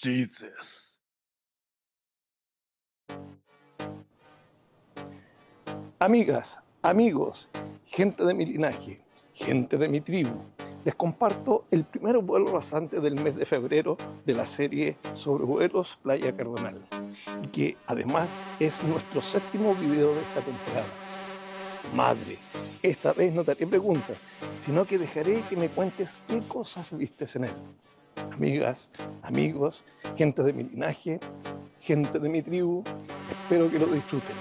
Jesus. Amigas, amigos, gente de mi linaje, gente de mi tribu, les comparto el primer vuelo rasante del mes de febrero de la serie Sobrevuelos Playa Cardonal, y que además es nuestro séptimo video de esta temporada. Madre, esta vez no te haré preguntas, sino que dejaré que me cuentes qué cosas vistes en él. Amigas, amigos, gente de mi linaje, gente de mi tribu, espero que lo disfruten.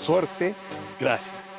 Suerte, gracias.